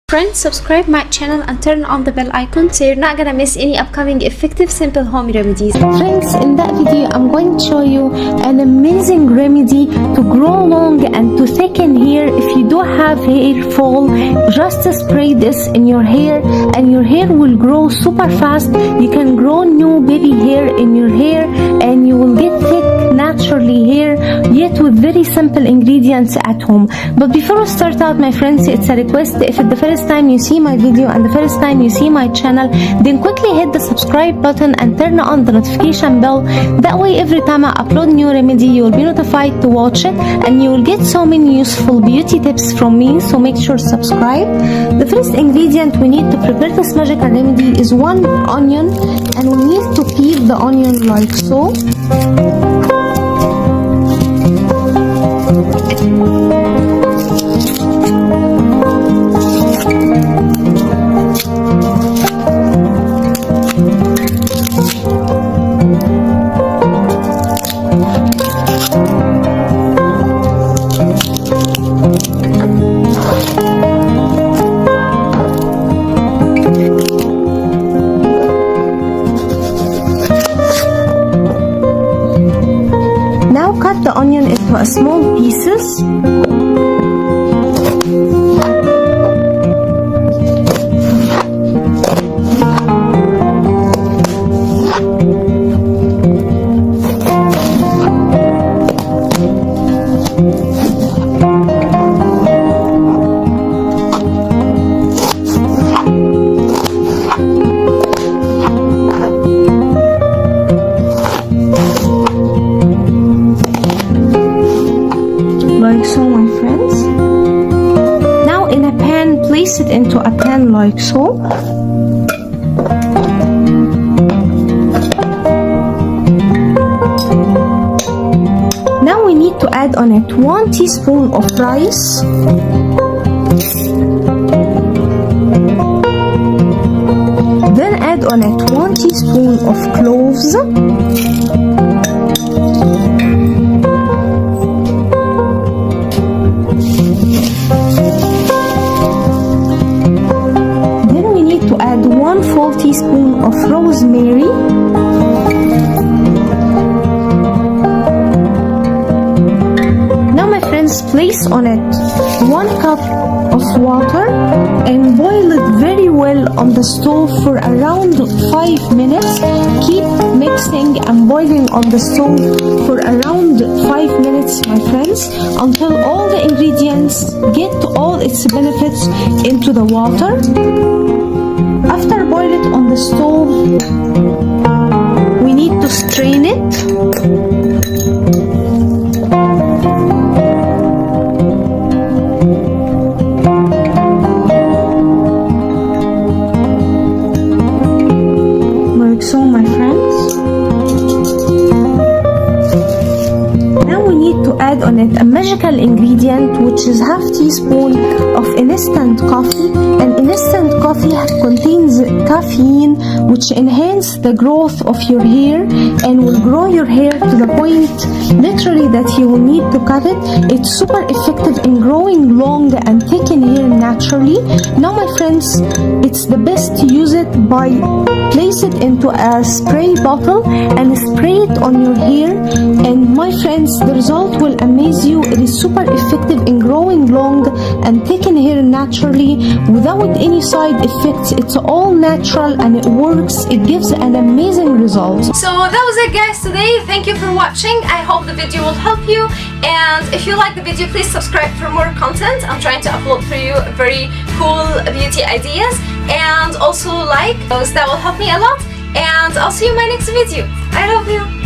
Friends, subscribe my channel and turn on the bell icon so you're not gonna miss any upcoming effective simple home remedies. Friends, in that video I'm going to show you an amazing remedy to grow long and to thicken hair. If you do have hair fall, just spray this in your hair and your hair will grow super fast. You can grow new baby hair in your hair and you will get thick naturally hair, yet with very simple ingredients at home. But before we start out, my friends, it's a request. If it's the first time you see my video and the first time you see my channel, then quickly hit the subscribe button and turn on the notification bell. That way every time I upload new remedy you will be notified to watch it and you will get so many useful beauty tips from me, so make sure to subscribe. The first ingredient we need to prepare this magical remedy is 1 onion, and we need to peel the onion like so. Now cut the onion into small pieces. Like so, my friends. Now in a pan, place it into a pan like so. Now we need to add on it 1 teaspoon of rice, then add on it 1 teaspoon of cloves, add 1 full teaspoon of rosemary, now my friends, place on it 1 cup of water and boil it very well on the stove for around 5 minutes. Keep mixing and boiling on the stove for around 5 minutes, my friends, until all the ingredients get all its benefits into the water. After boil it on the stove, we need to strain it. Like so, my friends. Now we need to add on it a magical ingredient, which is half teaspoon of instant coffee. And instant coffee contains caffeine, which enhances the growth of your hair and will grow your hair to the point literally that you will need to cut it. It's super effective in growing long and thicken hair naturally. Now my friends, it's the best to use it by place it into a spray bottle and spray it on your hair, and my friends, the result will amaze you. It is super effective in growing long and thicken hair naturally without any side effects. It's all natural and it works. It gives an amazing result. So that was it, guys, today. Thank you for watching. I hope the video will help you, and if you like the video, please subscribe for more content. I'm trying to upload for you very cool beauty ideas, and also like those. That will help me a lot, and I'll see you in my next video. I love you.